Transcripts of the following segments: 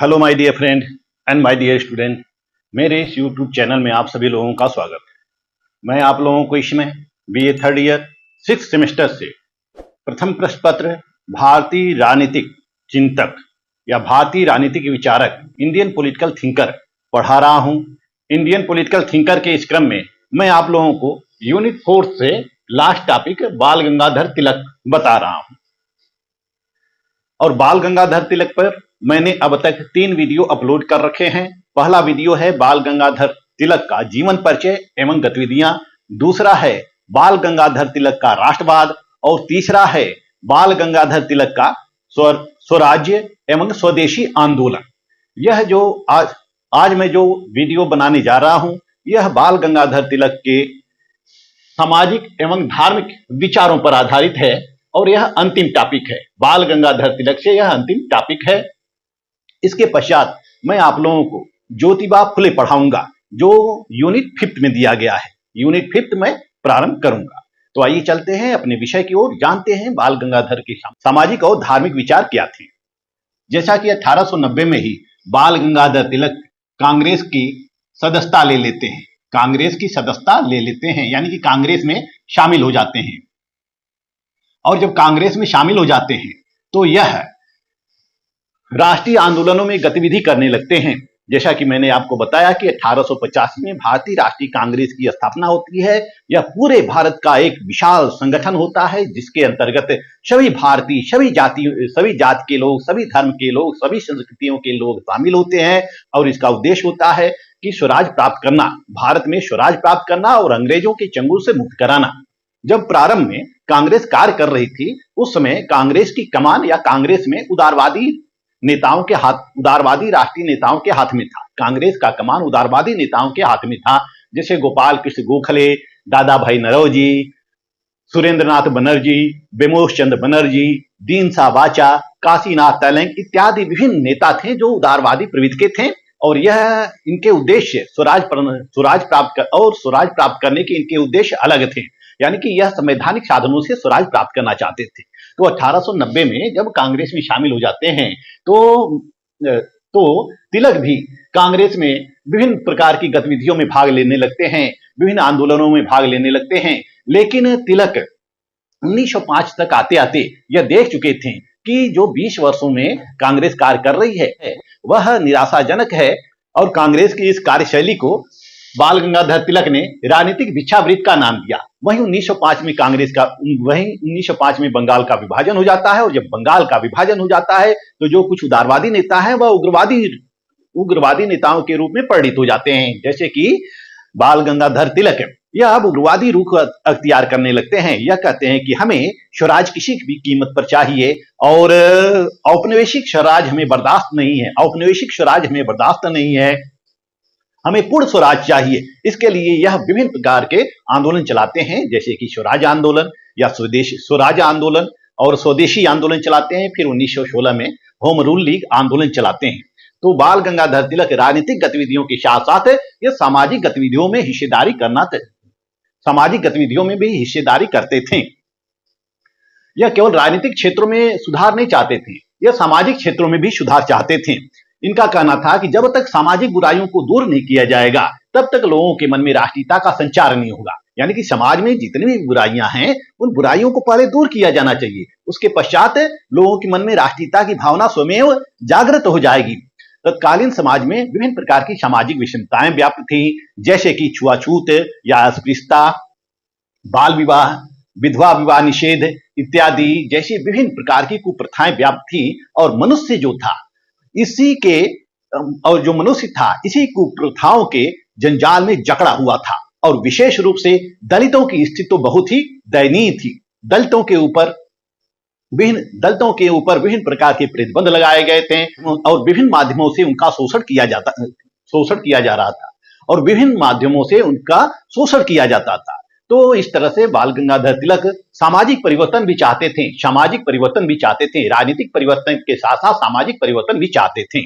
Hello my dear friend and my dear student. मेरे इस YouTube channel में आप सभी लोगों का स्वागत है। मैं आप लोगों को इसमें BA third year 6th semester से प्रथम प्रश्न पत्र भारतीय राजनीतिक चिंतक या भारतीय राजनीतिक विचारक इंडियन पॉलिटिकल थिंकर पढ़ा रहा हूं। इंडियन पॉलिटिकल थिंकर के इस क्रम में मैं आप लोगों को यूनिट 4 से लास्ट टॉपिक बाल गंगाधर तिलक बता रहा हूं। और बाल गंगाधर तिलक पर मैंने अब तक 3 वीडियो अपलोड कर रखे हैं। पहला वीडियो है बाल गंगाधर तिलक का जीवन परिचय एवं गतिविधियां, दूसरा है बाल गंगाधर तिलक का राष्ट्रवाद और तीसरा है बाल गंगाधर तिलक का स्वराज्य एवं स्वदेशी आंदोलन। यह जो आज मैं जो वीडियो बनाने जा रहा हूं, यह बाल गंगाधर तिलक के सामाजिक एवं धार्मिक विचारों पर आधारित है और यह अंतिम टॉपिक है। बाल गंगाधर तिलक से यह अंतिम टॉपिक है। इसके पश्चात मैं आप लोगों को ज्योतिबा फुले पढ़ाऊंगा जो यूनिट 5th में दिया गया है। यूनिट 5th में प्रारंभ करूंगा। तो आइए चलते हैं अपने विषय की ओर, जानते हैं बाल गंगाधर के सामाजिक और धार्मिक विचार क्या थे। जैसा कि 1890 में ही बाल गंगाधर तिलक कांग्रेस की सदस्यता ले लेते हैं। कांग्रेस की सदस्यता ले लेते हैं यानी कि कांग्रेस में शामिल हो जाते हैं। और जब कांग्रेस में शामिल हो जाते हैं तो यह राष्ट्रीय आंदोलनों में गतिविधि करने लगते हैं। जैसा कि मैंने आपको बताया कि 1885 में भारतीय राष्ट्रीय कांग्रेस की स्थापना होती है। यह पूरे भारत का एक विशाल संगठन होता है जिसके अंतर्गत सभी भारतीय, सभी जाति के लोग, सभी धर्म के लोग, सभी संस्कृतियों के लोग शामिल होते हैं। और इसका उद्देश्य होता है कि स्वराज प्राप्त करना, भारत में स्वराज प्राप्त करना और अंग्रेजों के चंगुल से मुक्त कराना। जब प्रारंभ में कांग्रेस कार्य कर रही थी उस समय कांग्रेस की कमान या कांग्रेस में उदारवादी राष्ट्रीय नेताओं के हाथ में था। कांग्रेस का कमान उदारवादी नेताओं के हाथ में था, जैसे गोपाल कृष्ण गोखले, दादा भाई नौरोजी, सुरेंद्रनाथ बनर्जी, बेमोश चंद्र बनर्जी, दीनसा वाचा, काशीनाथ तैलंग इत्यादि विभिन्न नेता थे जो उदारवादी प्रवृत्ति के थे। और यह इनके उद्देश्य स्वराज प्राप्त करने के इनके उद्देश्य अलग थे, यानी कि यह संवैधानिक साधनों से स्वराज प्राप्त करना चाहते थे। तो 1890 में जब कांग्रेस में शामिल हो जाते हैं तो तिलक भी कांग्रेस में विभिन्न प्रकार की गतिविधियों में भाग लेने लगते हैं, विभिन्न आंदोलनों में भाग लेने लगते हैं। लेकिन तिलक 1905 तक आते आते यह देख चुके थे कि जो 20 वर्षों में कांग्रेस कार्य कर रही है वह निराशाजनक है। और कांग्रेस की इस कार्यशैली को बाल गंगाधर तिलक ने राजनीतिक भिक्षावृत्ति का नाम दिया। वहीं 1905 में बंगाल का विभाजन हो जाता है। और जब बंगाल का विभाजन हो जाता है तो जो कुछ उदारवादी नेता हैं वह उग्रवादी नेताओं के रूप में परिणित हो जाते हैं। जैसे कि बाल गंगाधर तिलक यह अब उग्रवादी रुख अख्तियार करने लगते हैं। यह कहते हैं कि हमें स्वराज किसी भी कीमत पर चाहिए और औपनिवेशिक स्वराज हमें बर्दाश्त नहीं है, हमें पूर्ण स्वराज चाहिए। इसके लिए यह विभिन्न प्रकार के आंदोलन चलाते हैं, जैसे कि स्वराज आंदोलन या स्वराज आंदोलन और स्वदेशी आंदोलन चलाते हैं। फिर 1916 में होम रूल लीग आंदोलन चलाते हैं। तो बाल गंगाधर तिलक राजनीतिक गतिविधियों के साथ साथ ये सामाजिक गतिविधियों में भी हिस्सेदारी करते थे। यह केवल राजनीतिक क्षेत्रों में सुधार नहीं चाहते थे, यह सामाजिक क्षेत्रों में भी सुधार चाहते थे। इनका कहना था कि जब तक सामाजिक बुराइयों को दूर नहीं किया जाएगा तब तक लोगों के मन में राष्ट्रीयता का संचार नहीं होगा। यानी कि समाज में जितनी भी बुराइयां हैं उन बुराइयों को पहले दूर किया जाना चाहिए, उसके पश्चात लोगों के मन में राष्ट्रीयता की भावना स्वयं जागृत हो जाएगी। तत्कालीन समाज में विभिन्न प्रकार की सामाजिक विषमताएं व्याप्त थी, जैसे कि छुआछूत या अस्पृश्यता, बाल विवाह, विधवा विवाह निषेध इत्यादि जैसी विभिन्न प्रकार की कुप्रथाएं व्याप्त थी। और मनुष्य था इसी कुप्रथाओं के जंजाल में जकड़ा हुआ था। और विशेष रूप से दलितों की स्थिति तो बहुत ही दयनीय थी। दलितों के ऊपर विभिन्न प्रकार के प्रतिबंध लगाए गए थे और विभिन्न माध्यमों से उनका शोषण किया जा रहा था और विभिन्न माध्यमों से उनका शोषण किया जाता था। तो इस तरह से बाल गंगाधर तिलक सामाजिक परिवर्तन भी चाहते थे, राजनीतिक परिवर्तन के साथ साथ सामाजिक परिवर्तन भी चाहते थे।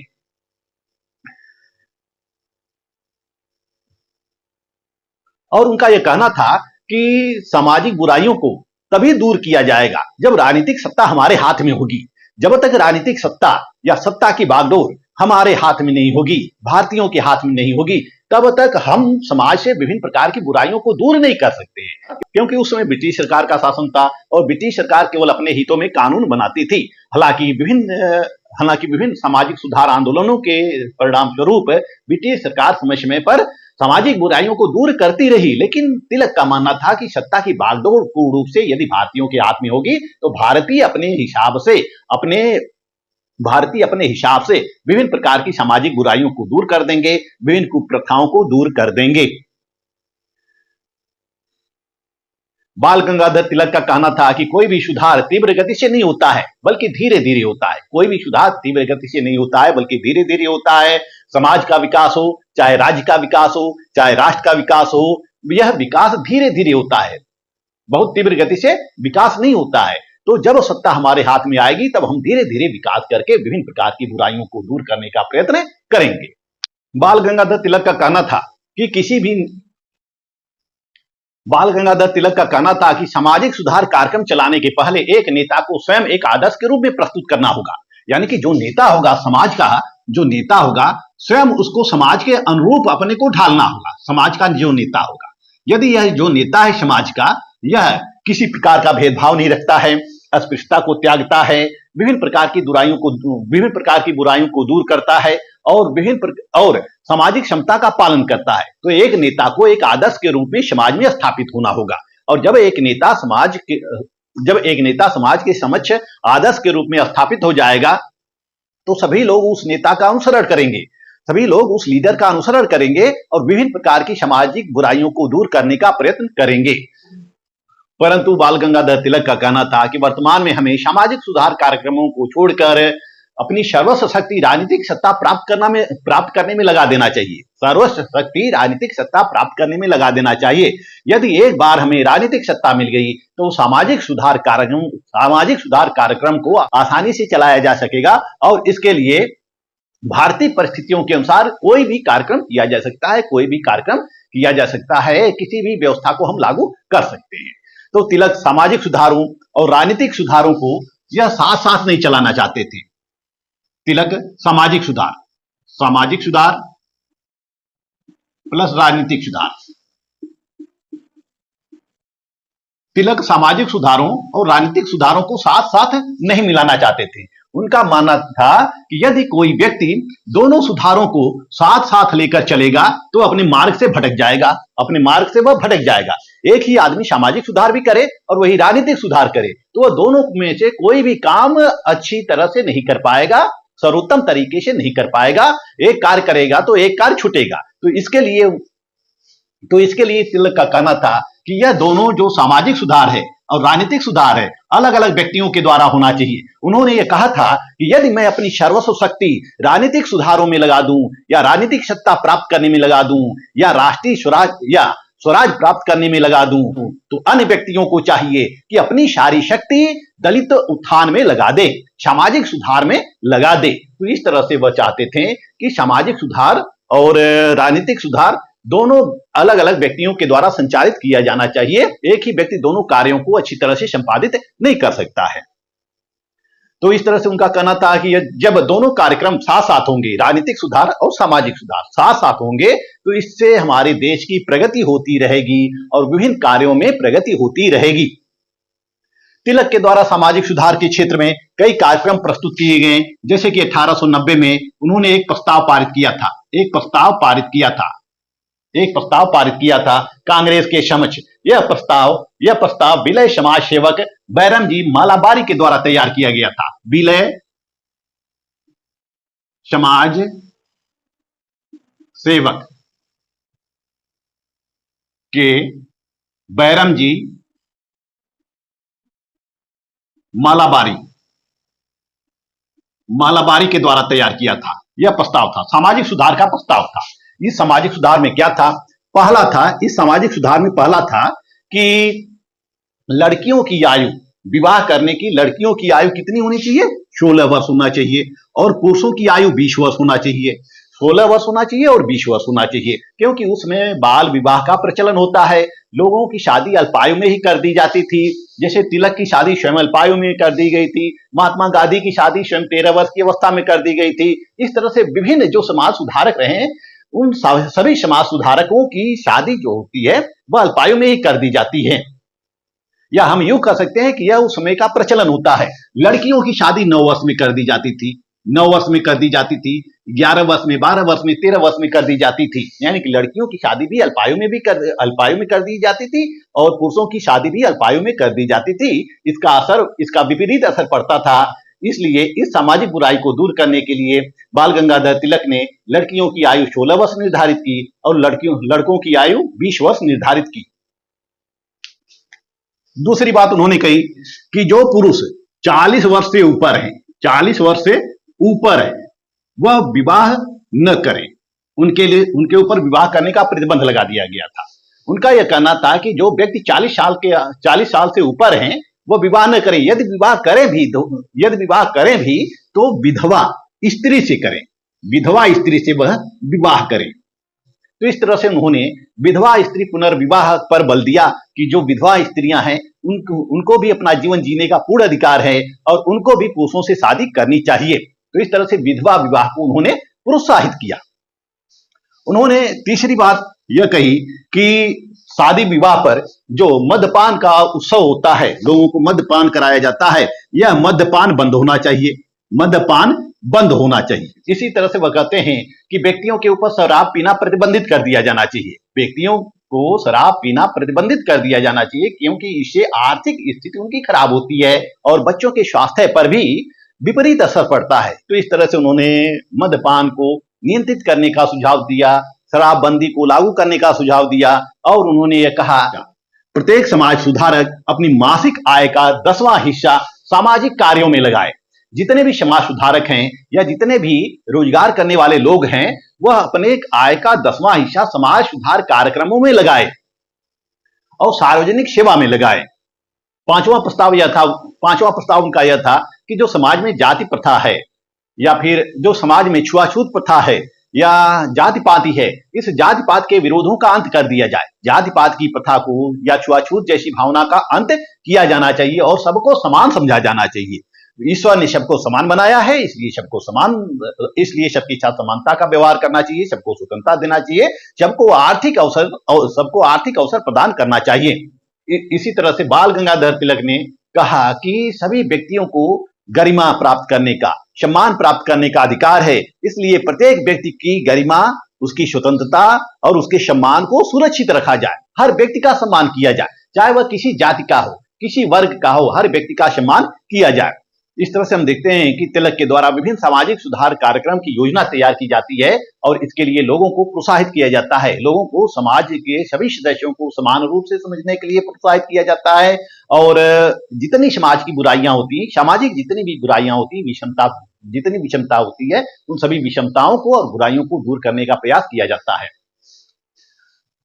और उनका यह कहना था कि सामाजिक बुराइयों को तभी दूर किया जाएगा जब राजनीतिक सत्ता हमारे हाथ में होगी। जब तक राजनीतिक सत्ता या सत्ता की बागडोर हमारे हाथ में नहीं होगी, भारतीयों के हाथ में नहीं होगी, तब तक हम समाज से विभिन्न प्रकार की बुराइयों को दूर नहीं कर सकते हैं। क्योंकि उस समय ब्रिटिश सरकार का शासन था और ब्रिटिश सरकार केवल अपने हितों में कानून बनाती थी। हालांकि विभिन्न सामाजिक सुधार आंदोलनों के परिणाम स्वरूप ब्रिटिश सरकार समय समय पर सामाजिक बुराइयों को दूर करती रही, लेकिन तिलक का मानना था कि सत्ता की बागडोर पूर्ण रूप से यदि भारतीयों के हाथ में होगी तो भारतीय अपने हिसाब से विभिन्न प्रकार की सामाजिक बुराइयों को दूर कर देंगे, विभिन्न कुप्रथाओं को दूर कर देंगे। बाल गंगाधर तिलक का कहना था कि कोई भी सुधार तीव्र गति से नहीं होता है बल्कि धीरे धीरे होता है। कोई भी सुधार तीव्र गति से नहीं होता है बल्कि धीरे धीरे होता है। समाज का विकास हो, चाहे राज्य का विकास हो, चाहे राष्ट्र का विकास हो, यह विकास धीरे धीरे होता है, बहुत तीव्र गति से विकास नहीं होता है। तो जब सत्ता हमारे हाथ में आएगी तब हम धीरे धीरे विकास करके विभिन्न प्रकार की बुराइयों को दूर करने का प्रयत्न करेंगे। बाल गंगाधर तिलक का कहना था कि सामाजिक सुधार कार्यक्रम चलाने के पहले एक नेता को स्वयं एक आदर्श के रूप में प्रस्तुत करना होगा। यानी कि जो नेता होगा, समाज का जो नेता होगा, स्वयं उसको समाज के अनुरूप अपने को ढालना होगा। समाज का जो नेता होगा, यदि यह जो नेता है समाज का, यह किसी प्रकार का भेदभाव नहीं रखता है, अस्पृश्यता को त्यागता है, विभिन्न प्रकार की बुराइयों को दूर करता है और सामाजिक समता का पालन करता है, तो एक नेता को एक आदर्श के रूप में समाज में स्थापित होना होगा। और जब एक नेता समाज के समक्ष आदर्श के रूप में स्थापित हो जाएगा तो सभी लोग उस नेता का अनुसरण करेंगे, सभी लोग उस लीडर का अनुसरण करेंगे और विभिन्न प्रकार की सामाजिक बुराइयों को दूर करने का प्रयत्न करेंगे। परंतु बाल गंगाधर तिलक का कहना था कि वर्तमान में हमें सामाजिक सुधार कार्यक्रमों को छोड़कर अपनी सर्वस्व शक्ति राजनीतिक सत्ता प्राप्त करने में लगा देना चाहिए। सर्वस्व शक्ति राजनीतिक सत्ता प्राप्त करने में लगा देना चाहिए। यदि एक बार हमें राजनीतिक सत्ता मिल गई तो सामाजिक सुधार कार्यक्रम को आसानी से चलाया जा सकेगा और इसके लिए भारतीय परिस्थितियों के अनुसार कोई भी कार्यक्रम किया जा सकता है, किसी भी व्यवस्था को हम लागू कर सकते हैं। तो तिलक सामाजिक सुधारों और राजनीतिक सुधारों को यह साथ साथ नहीं चलाना चाहते थे। तिलक सामाजिक सुधार प्लस राजनीतिक सुधार, तिलक सामाजिक सुधारों और राजनीतिक सुधारों को साथ साथ नहीं मिलाना चाहते थे। उनका मानना था कि यदि कोई व्यक्ति दोनों सुधारों को साथ साथ लेकर चलेगा तो अपने मार्ग से भटक जाएगा। एक ही आदमी सामाजिक सुधार भी करे और वही राजनीतिक सुधार करे तो वह दोनों में से कोई भी काम अच्छी तरह से नहीं कर पाएगा, सर्वोत्तम तरीके से नहीं कर पाएगा। एक कार्य करेगा तो एक कार्य छूटेगा। तो इसके लिए तिलक का कहना था कि यह दोनों जो सामाजिक सुधार है और राजनीतिक सुधार है, अलग अलग व्यक्तियों के द्वारा होना चाहिए। उन्होंने यह कहा था कि यदि मैं अपनी सर्वस्व शक्ति राजनीतिक सुधारों में लगा दूं या राजनीतिक सत्ता प्राप्त करने में लगा दूं या राष्ट्रीय स्वराज प्राप्त करने में लगा दूं, तो अन्य व्यक्तियों को चाहिए कि अपनी सारी शक्ति दलित उत्थान में लगा दे, सामाजिक सुधार में लगा दे। तो इस तरह से वह चाहते थे कि सामाजिक सुधार और राजनीतिक सुधार दोनों अलग अलग व्यक्तियों के द्वारा संचालित किया जाना चाहिए। एक ही व्यक्ति दोनों कार्यों को अच्छी तरह से संपादित नहीं कर सकता है। तो इस तरह से उनका कहना था कि जब दोनों कार्यक्रम साथ साथ होंगे, राजनीतिक सुधार और सामाजिक सुधार साथ साथ होंगे, तो इससे हमारे देश की प्रगति होती रहेगी और विभिन्न कार्यों में प्रगति होती रहेगी। तिलक के द्वारा सामाजिक सुधार के क्षेत्र में कई कार्यक्रम प्रस्तुत किए गए, जैसे कि 1890 में उन्होंने एक प्रस्ताव पारित किया था कांग्रेस के समक्ष। यह प्रस्ताव विलय समाज सेवक बैरम जी मालाबारी के द्वारा तैयार किया गया था। विलय समाज सेवक के बैरम जी मालाबारी के द्वारा तैयार किया था। यह प्रस्ताव था, सामाजिक सुधार का प्रस्ताव था। इस सामाजिक सुधार में क्या था? इस सामाजिक सुधार में पहला था कि लड़कियों की आयु, विवाह करने की लड़कियों की आयु कितनी होनी चाहिए? 16 वर्ष होना चाहिए और पुरुषों की आयु 20 वर्ष होना चाहिए। 16 वर्ष होना चाहिए और 20 वर्ष होना चाहिए, क्योंकि उसमें बाल विवाह का प्रचलन होता है। लोगों की शादी अल्पायु में ही कर दी जाती थी। जैसे तिलक की शादी स्वयं अल्पायु में कर दी गई थी, महात्मा गांधी की शादी स्वयं 13 वर्ष की अवस्था में कर दी गई थी। इस तरह से विभिन्न जो समाज सुधारक रहे, उन सभी समाज सुधारकों की शादी जो होती है वह अल्पायु में ही कर दी जाती है। या हम यूं कह सकते हैं कि यह उस समय का प्रचलन होता है। लड़कियों की शादी 9 वर्ष में कर दी जाती थी, 9 वर्ष में कर दी जाती थी, 11 वर्ष में, 12 वर्ष में, 13 वर्ष में कर दी जाती थी। यानी कि लड़कियों की शादी भी अल्पायु में कर दी जाती थी और पुरुषों की शादी भी अल्पायु में कर दी जाती थी। इसका विपरीत असर पड़ता था। इसलिए इस सामाजिक बुराई को दूर करने के लिए बाल गंगाधर तिलक ने लड़कियों की आयु 16 वर्ष निर्धारित की और लड़कों की आयु 20 वर्ष निर्धारित की। दूसरी बात उन्होंने कही कि जो पुरुष 40 वर्ष से ऊपर हैं, 40 वर्ष से ऊपर है, वह विवाह न करें। उनके ऊपर विवाह करने का प्रतिबंध लगा दिया गया था। उनका यह कहना था कि जो व्यक्ति 40 साल से ऊपर हैं, वह विवाह न करें। यदि विवाह करें भी तो विधवा स्त्री से करें, विधवा स्त्री से वह विवाह करें। तो इस तरह से उन्होंने विधवा स्त्री पुनर्विवाह पर बल दिया कि जो विधवा स्त्रियां हैं उनको भी अपना जीवन जीने का पूर्ण अधिकार है और उनको भी पुरुषों से शादी करनी चाहिए। तो इस तरह से विधवा विवाह को उन्होंने प्रोत्साहित किया। उन्होंने तीसरी बात यह कही कि शादी विवाह पर जो मद्यपान का उत्सव होता है, लोगों को मद्यपान कराया जाता है, यह मद्यपान बंद होना चाहिए, मद्यपान बंद होना चाहिए। इसी तरह से वह कहते हैं कि व्यक्तियों के ऊपर शराब पीना प्रतिबंधित कर दिया जाना चाहिए, व्यक्तियों को शराब पीना प्रतिबंधित कर दिया जाना चाहिए, क्योंकि इससे आर्थिक स्थिति उनकी खराब होती है और बच्चों के स्वास्थ्य पर भी विपरीत असर पड़ता है। तो इस तरह से उन्होंने मद्यपान को नियंत्रित करने का सुझाव दिया, शराबबंदी को लागू करने का सुझाव दिया और उन्होंने यह कहा प्रत्येक समाज सुधारक अपनी मासिक आय का 10वां हिस्सा सामाजिक कार्यों में लगाए। जितने भी समाज सुधारक हैं या जितने भी रोजगार करने वाले लोग हैं, वह अपने आय का 10वां हिस्सा समाज सुधार कार्यक्रमों में लगाए और सार्वजनिक सेवा में लगाए। पांचवा प्रस्ताव उनका यह था कि जो समाज में जाति प्रथा है या फिर जो समाज में छुआछूत प्रथा है या जाति पाति है, इस जाति पात के विरोधों का अंत कर दिया जाए। जाति पात की प्रथा को या छुआछूत जैसी भावना का अंत किया जाना चाहिए और सबको समान समझा जाना चाहिए। ईश्वर ने सबको समान बनाया है, इसलिए सबके साथ समानता का व्यवहार करना चाहिए, सबको स्वतंत्रता देना चाहिए, सबको आर्थिक अवसर प्रदान करना चाहिए। इसी तरह से बाल गंगाधर तिलक ने कहा कि सभी व्यक्तियों को गरिमा प्राप्त करने का, सम्मान प्राप्त करने का अधिकार है, इसलिए प्रत्येक व्यक्ति की गरिमा, उसकी स्वतंत्रता और उसके सम्मान को सुरक्षित रखा जाए। हर व्यक्ति का सम्मान किया जाए, चाहे वह किसी जाति का हो, किसी वर्ग का हो, हर व्यक्ति का सम्मान किया जाए। इस तरह से हम देखते हैं कि तिलक के द्वारा विभिन्न सामाजिक सुधार कार्यक्रम की योजना तैयार की जाती है और इसके लिए लोगों को प्रोत्साहित किया जाता है। लोगों को, समाज के सभी सदस्यों को समान रूप से समझने के लिए प्रोत्साहित किया जाता है और जितनी समाज की बुराइयां होती, सामाजिक जितनी भी बुराइयां होती, जितनी विषमता होती है, उन सभी विषमताओं को और बुराइयों को दूर करने का प्रयास किया जाता है।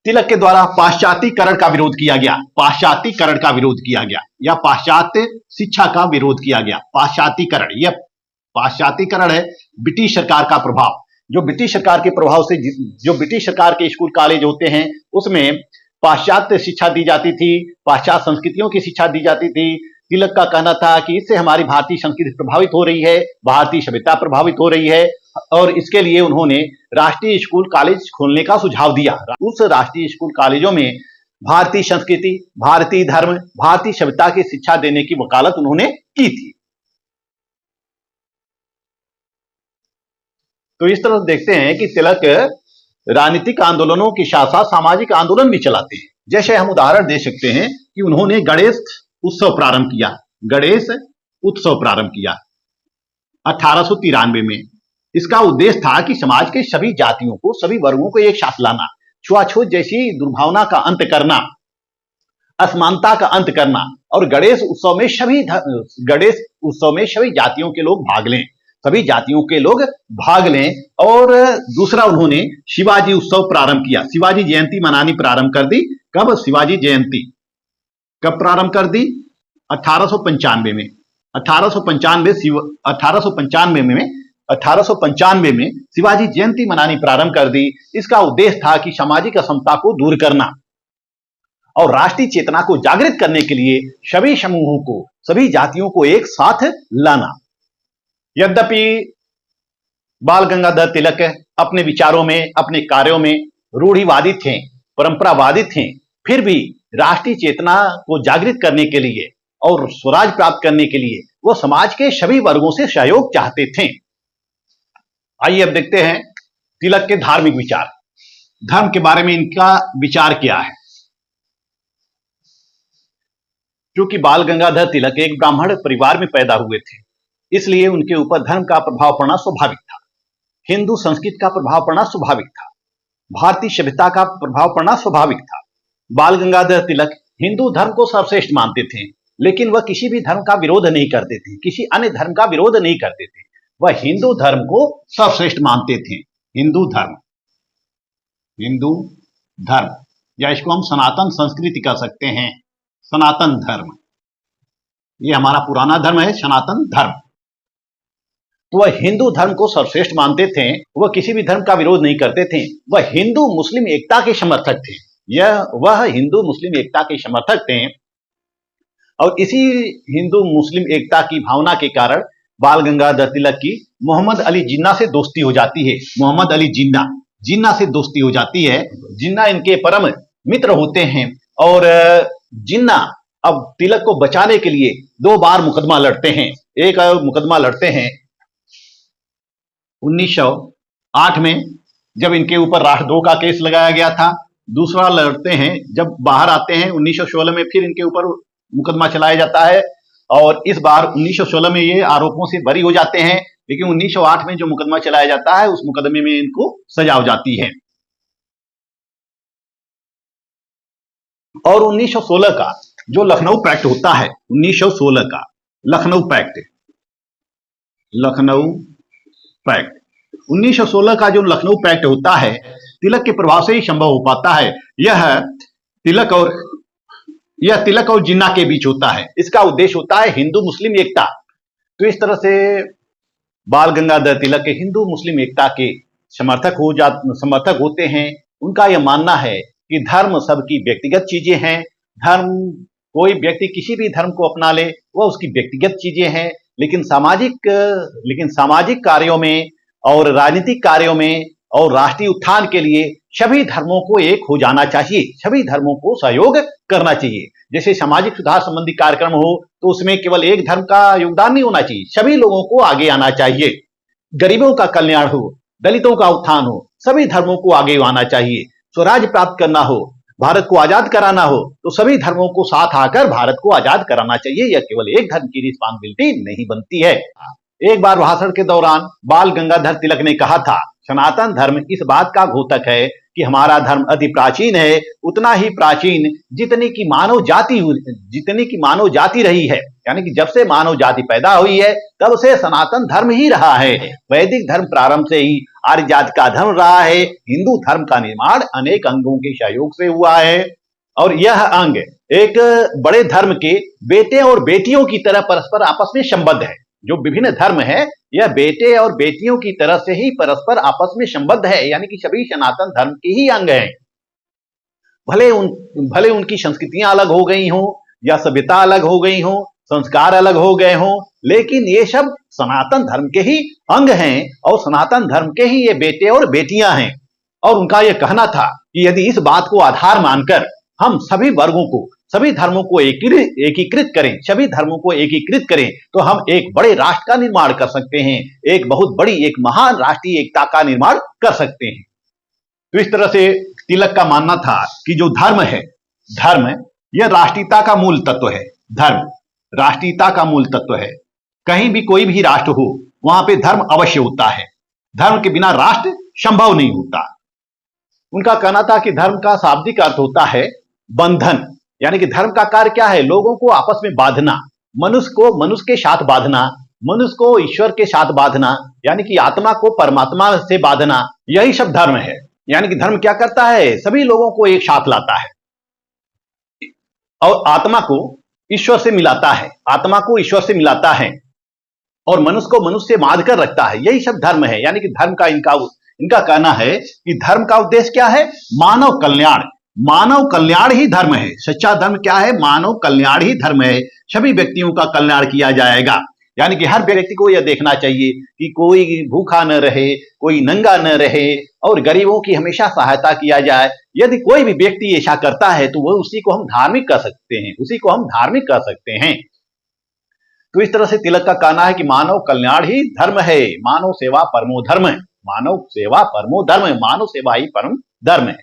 तिलक के द्वारा पाश्चात्यकरण का विरोध किया गया, पाश्चात्यकरण का विरोध किया गया या पाश्चात्य शिक्षा का विरोध किया गया। पाश्चात्यकरण है ब्रिटिश सरकार का प्रभाव। जो ब्रिटिश सरकार के प्रभाव से जो ब्रिटिश सरकार के स्कूल कॉलेज होते हैं, उसमें पाश्चात्य शिक्षा दी जाती थी, पाश्चात्य संस्कृतियों की शिक्षा दी जाती थी। तिलक का कहना था कि इससे हमारी भारतीय संस्कृति प्रभावित हो रही है, भारतीय सभ्यता प्रभावित हो रही है और इसके लिए उन्होंने राष्ट्रीय स्कूल कॉलेज खोलने का सुझाव दिया। उस राष्ट्रीय स्कूल कॉलेजों में भारतीय संस्कृति, भारतीय धर्म, भारतीय सभ्यता की शिक्षा देने की वकालत उन्होंने की थी। तो इस तरह देखते हैं कि तिलक राजनीतिक आंदोलनों के साथ साथ सामाजिक आंदोलन भी चलाते हैं। जैसे हम उदाहरण दे सकते हैं कि उन्होंने गणेश उत्सव प्रारंभ किया, गणेश उत्सव प्रारंभ किया 1893 में। इसका उद्देश्य था कि समाज के सभी जातियों को, सभी वर्गों को एक साथ लाना, छुआछूत जैसी दुर्भावना का अंत करना, असमानता का अंत करना और गणेश उत्सव में सभी जातियों के लोग भाग लें, सभी जातियों के लोग भाग लें। और दूसरा, उन्होंने शिवाजी उत्सव प्रारंभ किया, शिवाजी जयंती मनानी प्रारंभ कर दी। कब शिवाजी जयंती कब प्रारंभ कर दी? 1895 में। 1895 में 1895 में शिवाजी जयंती मनानी प्रारंभ कर दी। इसका उद्देश्य था कि सामाजिक असमता को दूर करना और राष्ट्रीय चेतना को जागृत करने के लिए सभी समूहों को, सभी जातियों को एक साथ लाना। यद्यपि बाल गंगाधर तिलक अपने विचारों में, अपने कार्यों में रूढ़िवादी थे, परंपरावादी थे, फिर भी राष्ट्रीय चेतना को जागृत करने के लिए और स्वराज प्राप्त करने के लिए वो समाज के सभी वर्गों से सहयोग चाहते थे। आइए अब देखते हैं तिलक के धार्मिक विचार, धर्म के बारे में इनका विचार क्या है। क्योंकि बाल गंगाधर तिलक एक ब्राह्मण परिवार में पैदा हुए थे, इसलिए उनके ऊपर धर्म का प्रभाव पड़ना स्वाभाविक था। हिंदू संस्कृति का प्रभाव पड़ना स्वाभाविक था। भारतीय सभ्यता का प्रभाव पड़ना स्वाभाविक था। बाल गंगाधर तिलक हिंदू धर्म को सर्वश्रेष्ठ मानते थे, लेकिन वह किसी भी धर्म का विरोध नहीं करते थे, किसी अन्य धर्म का विरोध नहीं करते थे। वह हिंदू धर्म को सर्वश्रेष्ठ मानते थे। हिंदू धर्म, हिंदू धर्म, या इसको हम सनातन संस्कृति कह सकते हैं। सनातन धर्म, ये हमारा पुराना धर्म है, सनातन धर्म। तो वह हिंदू धर्म को सर्वश्रेष्ठ मानते थे, वह किसी भी धर्म का विरोध नहीं करते थे। वह हिंदू मुस्लिम एकता के समर्थक थे। वह हिंदू मुस्लिम एकता के समर्थक थे और इसी हिंदू मुस्लिम एकता की भावना के कारण बाल गंगाधर तिलक की मोहम्मद अली जिन्ना से दोस्ती हो जाती है। मोहम्मद अली जिन्ना से दोस्ती हो जाती है। जिन्ना इनके परम मित्र होते हैं और जिन्ना अब तिलक को बचाने के लिए 2 बार मुकदमा लड़ते हैं। एक मुकदमा लड़ते हैं 1908 में, जब इनके ऊपर राष्ट्रद्रोह का केस लगाया गया था। दूसरा लड़ते हैं जब बाहर आते हैं 1916 में, फिर इनके ऊपर मुकदमा चलाया जाता है और इस बार 1916 में ये आरोपों से बरी हो जाते हैं, लेकिन 1908 में जो मुकदमा चलाया जाता है उस मुकदमे में इनको सजा हो जाती है। और 1916 का जो लखनऊ पैक्ट होता है, 1916 का लखनऊ पैक्ट, 1916 का जो लखनऊ पैक्ट होता है, तिलक के प्रभाव से ही संभव हो पाता है। यह तिलक और जिन्ना के बीच होता है। इसका उद्देश्य होता है हिंदू मुस्लिम एकता। तो इस तरह से बाल गंगाधर तिलक के हिंदू मुस्लिम एकता के समर्थक होते हैं। उनका यह मानना है कि धर्म सबकी व्यक्तिगत चीजें हैं। धर्म, कोई व्यक्ति किसी भी धर्म को अपना ले, वह उसकी व्यक्तिगत चीजें हैं, लेकिन सामाजिक कार्यों में और राजनीतिक कार्यों में और राष्ट्रीय उत्थान के लिए सभी धर्मों को एक हो जाना चाहिए, सभी धर्मों को सहयोग करना चाहिए। जैसे सामाजिक सुधार संबंधी कार्यक्रम हो तो उसमें केवल एक धर्म का योगदान नहीं होना चाहिए, सभी लोगों को आगे आना चाहिए। गरीबों का कल्याण हो, दलितों का उत्थान हो, सभी धर्मों को आगे आना चाहिए। स्वराज प्राप्त करना हो, भारत को आजाद कराना हो, तो सभी धर्मों को साथ आकर भारत को आजाद कराना चाहिए। यह केवल एक धर्म की रिस्पांसिबिलिटी नहीं बनती है। एक बार भाषण के दौरान बाल गंगाधर तिलक ने कहा था, सनातन धर्म इस बात का घोतक है कि हमारा धर्म अति प्राचीन है, उतना ही प्राचीन जितनी की मानव जाति रही है। यानी कि जब से मानव जाति पैदा हुई है तब से सनातन धर्म ही रहा है। वैदिक धर्म प्रारंभ से ही आर्य जाति का धर्म रहा है। हिंदू धर्म का निर्माण अनेक अंगों के सहयोग से हुआ है और यह अंग एक बड़े धर्म के बेटे और बेटियों की तरह परस्पर आपस में संबद्ध है। जो विभिन्न धर्म है, यह बेटे और बेटियों की तरह से ही परस्पर आपस में संबद्ध है, यानी कि सभी सनातन धर्म के ही अंग हैं। भले उनकी संस्कृतियां अलग हो गई हों या सभ्यता अलग हो गई हो, संस्कार अलग हो गए हों, लेकिन ये सब सनातन धर्म के ही अंग हैं और सनातन धर्म के ही ये बेटे और बेटियां हैं। और उनका यह कहना था कि यदि इस बात को आधार मानकर हम सभी वर्गों को, सभी धर्मों को एकीकृत करें, सभी धर्मों को एकीकृत करें तो हम एक बड़े राष्ट्र का निर्माण कर सकते हैं, एक बहुत बड़ी, एक महान राष्ट्रीय एकता का निर्माण कर सकते हैं। तो इस तरह से तिलक का मानना था कि जो धर्म है, धर्म यह राष्ट्रीयता का मूल तत्व है। धर्म राष्ट्रीयता का मूल तत्व है। कहीं भी कोई भी राष्ट्र हो, वहां पे धर्म अवश्य होता है। धर्म के बिना राष्ट्र संभव नहीं होता। उनका कहना था कि धर्म का शाब्दिक अर्थ होता है बंधन, यानी कि धर्म का कार्य क्या है? लोगों को आपस में बांधना, मनुष्य को मनुष्य के साथ बांधना, मनुष्य को ईश्वर के साथ बांधना, यानी कि आत्मा को परमात्मा से बांधना, यही सब धर्म है। यानी कि धर्म क्या करता है? सभी लोगों को एक साथ लाता है और आत्मा को ईश्वर से मिलाता है, आत्मा को ईश्वर से मिलाता है और मनुष्य को मनुष्य से बांध कर रखता है। यही सब धर्म है। यानी कि धर्म का इनका कहना है कि धर्म का उद्देश्य क्या है? मानव कल्याण। मानव कल्याण ही धर्म है। सच्चा धर्म क्या है? मानव कल्याण ही धर्म है। सभी व्यक्तियों का कल्याण किया जाएगा। यानी कि हर व्यक्ति को यह देखना चाहिए कि कोई भूखा न रहे, कोई नंगा न रहे और गरीबों की हमेशा सहायता किया जाए। यदि कोई भी व्यक्ति ऐसा करता है तो वह उसी को हम धार्मिक कह सकते हैं, उसी को हम धार्मिक कह सकते हैं। तो इस तरह से तिलक का कहना है कि मानव कल्याण ही धर्म है, मानव सेवा परमो धर्म है, मानव सेवा परमो धर्म है, मानव सेवा ही परम धर्म है।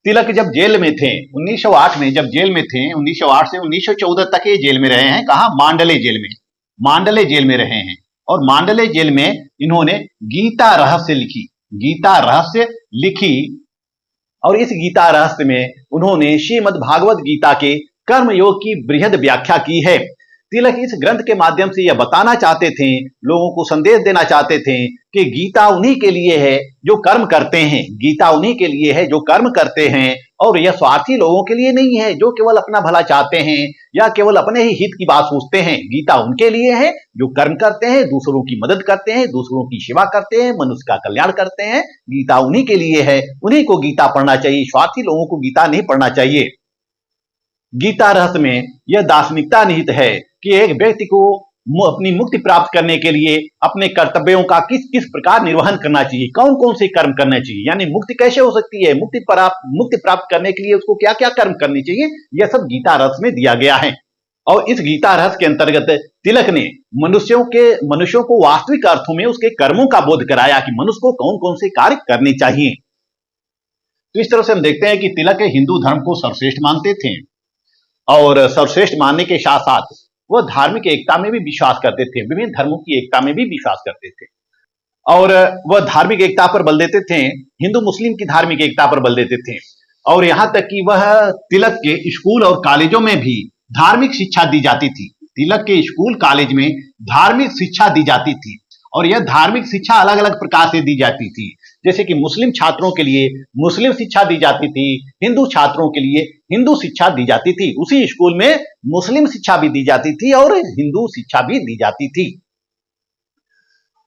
तिलक जब जेल में थे 1908 में, जब जेल में थे 1908 से 1914 तक ये जेल में रहे हैं। कहा? मांडले जेल में। मांडले जेल में रहे हैं और मांडले जेल में इन्होंने गीता रहस्य लिखी। गीता रहस्य लिखी और इस गीता रहस्य में उन्होंने श्रीमद् भागवत गीता के कर्म योग की बृहद व्याख्या की है। तिलक इस ग्रंथ के माध्यम से यह बताना चाहते थे, लोगों को संदेश देना चाहते थे कि गीता उन्हीं के लिए है जो कर्म करते हैं, गीता उन्हीं के लिए है जो कर्म करते हैं और यह स्वार्थी लोगों के लिए नहीं है जो केवल अपना भला चाहते हैं या केवल अपने ही हित की बात सोचते हैं। गीता उनके लिए है जो कर्म करते हैं, दूसरों की मदद करते हैं, दूसरों की सेवा करते हैं, मनुष्य का कल्याण करते हैं। गीता उन्हीं के लिए है, उन्हीं को गीता पढ़ना चाहिए, स्वार्थी लोगों को गीता नहीं पढ़ना चाहिए। गीता रहस्य में यह दार्शनिकता निहित है कि एक व्यक्ति को अपनी मुक्ति प्राप्त करने के लिए अपने कर्तव्यों का किस किस प्रकार निर्वहन करना चाहिए, कौन कौन से कर्म करने चाहिए, यानी मुक्ति कैसे हो सकती है, मुक्ति प्राप्त करने के लिए उसको क्या क्या कर्म करने चाहिए, यह सब गीता रहस्य में दिया गया है। और इस गीता रहस्य के अंतर्गत तिलक ने मनुष्यों को वास्तविक अर्थों में उसके कर्मों का बोध कराया कि मनुष्य को कौन कौन से कार्य करने चाहिए। तो इस तरह से हम देखते हैं कि तिलक हिंदू धर्म को सर्वश्रेष्ठ मानते थे और सर्वश्रेष्ठ मानने के साथ साथ वह धार्मिक एकता में भी विश्वास करते थे, विभिन्न धर्मों की एकता में भी विश्वास करते थे और वह धार्मिक एकता पर बल देते थे, हिंदू मुस्लिम की धार्मिक एकता पर बल देते थे। और यहां तक कि वह तिलक के स्कूल और कॉलेजों में भी धार्मिक शिक्षा दी जाती थी। तिलक के स्कूल कॉलेज में धार्मिक शिक्षा दी जाती थी और यह धार्मिक शिक्षा अलग अलग प्रकार से दी जाती थी। जैसे कि मुस्लिम छात्रों के लिए मुस्लिम शिक्षा दी जाती थी, हिंदू छात्रों के लिए हिंदू शिक्षा दी जाती थी। उसी स्कूल में मुस्लिम शिक्षा भी दी जाती थी और हिंदू शिक्षा भी दी जाती थी।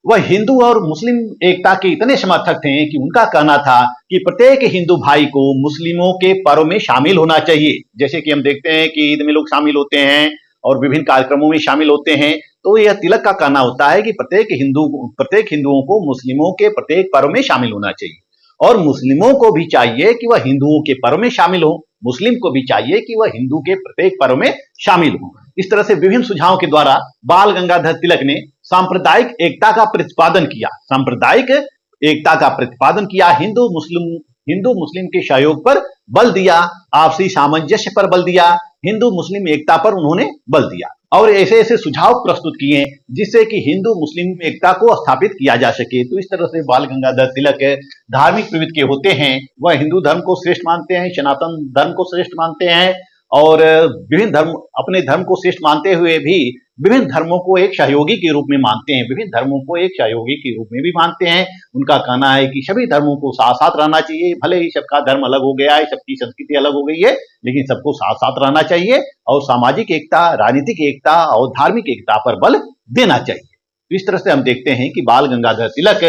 वह हिंदू और मुस्लिम एकता के इतने समर्थक थे कि उनका कहना था कि प्रत्येक हिंदू भाई को मुस्लिमों के पर्व में शामिल होना चाहिए। जैसे कि हम देखते हैं कि ईद में लोग शामिल होते हैं और विभिन्न कार्यक्रमों में शामिल होते हैं, तो यह तिलक का कहना होता है कि प्रत्येक हिंदुओं को मुस्लिमों के प्रत्येक पर्व में शामिल होना चाहिए और मुस्लिमों को भी चाहिए कि वह हिंदुओं के पर्व में शामिल हो, मुस्लिम को भी चाहिए कि वह हिंदू के प्रत्येक पर्व में शामिल हो। इस तरह से विभिन्न सुझावों के द्वारा बाल गंगाधर तिलक ने सांप्रदायिक एकता का प्रतिपादन किया, सांप्रदायिक एकता का प्रतिपादन किया, हिंदू मुस्लिम के सहयोग पर बल दिया, आपसी सामंजस्य पर बल दिया, हिंदू मुस्लिम एकता पर उन्होंने बल दिया और ऐसे ऐसे सुझाव प्रस्तुत किए जिससे कि हिंदू मुस्लिम एकता को स्थापित किया जा सके। तो इस तरह से बाल गंगाधर तिलक धार्मिक प्रवृत्ति के होते हैं, वह हिंदू धर्म को श्रेष्ठ मानते हैं, सनातन धर्म को श्रेष्ठ मानते हैं और विभिन्न धर्म अपने धर्म को श्रेष्ठ मानते हुए भी विभिन्न धर्मों को एक सहयोगी के रूप में मानते हैं, विभिन्न धर्मों को एक सहयोगी के रूप में भी मानते हैं। उनका कहना है कि सभी धर्मों को साथ साथ रहना चाहिए, भले ही सबका धर्म अलग हो गया है, सबकी संस्कृति अलग हो गई है, लेकिन सबको साथ साथ रहना चाहिए और सामाजिक एकता, राजनीतिक एकता और धार्मिक एकता पर बल देना चाहिए। इस तरह से हम देखते हैं कि बाल गंगाधर तिलक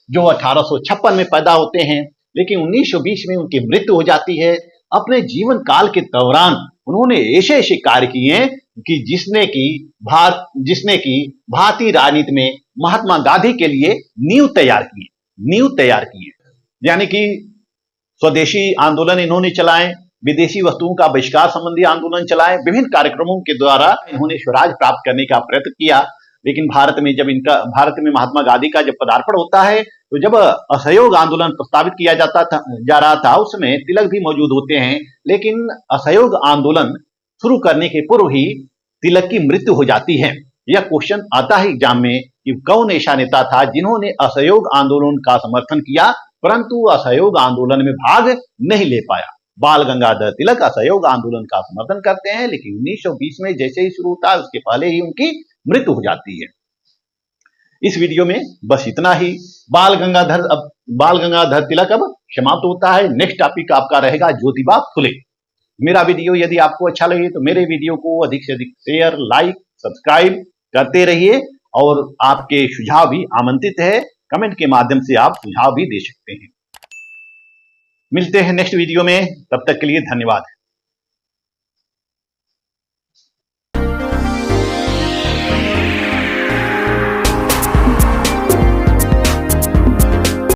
जो 1856 में पैदा होते हैं, लेकिन 1920 में उनकी मृत्यु हो जाती है। अपने जीवन काल के दौरान उन्होंने ऐसे ऐसे कार्य किए कि जिसने की भारतीय राजनीति में महात्मा गांधी के लिए नींव तैयार किए। यानी कि स्वदेशी आंदोलन इन्होंने चलाए, विदेशी वस्तुओं का बहिष्कार संबंधी आंदोलन चलाए, विभिन्न कार्यक्रमों के द्वारा इन्होंने स्वराज प्राप्त करने का प्रयत्न किया। लेकिन भारत में महात्मा गांधी का जब पदार्पण होता है तो जब असहयोग आंदोलन प्रस्तावित किया जा रहा था उस समय तिलक भी मौजूद होते हैं, लेकिन असहयोग आंदोलन शुरू करने के पूर्व ही तिलक की मृत्यु हो जाती है। यह क्वेश्चन आता है एग्जाम में कि कौन ऐसा नेता था जिन्होंने असहयोग आंदोलन का समर्थन किया परंतु असहयोग आंदोलन में भाग नहीं ले पाया। बाल गंगाधर तिलक असहयोग आंदोलन का समर्थन करते हैं, लेकिन 1920 में जैसे ही शुरू होता है उसके पहले ही उनकी मृत्यु हो जाती है। इस वीडियो में बस इतना ही। बाल गंगाधर तिलक अब समाप्त होता है। नेक्स्ट टॉपिक आपका रहेगा ज्योतिबा फुले। मेरा वीडियो यदि आपको अच्छा लगे तो मेरे वीडियो को अधिक से अधिक शेयर, लाइक, सब्सक्राइब करते रहिए और आपके सुझाव भी आमंत्रित है। कमेंट के माध्यम से आप सुझाव भी दे सकते हैं। मिलते हैं नेक्स्ट वीडियो में, तब तक के लिए धन्यवाद।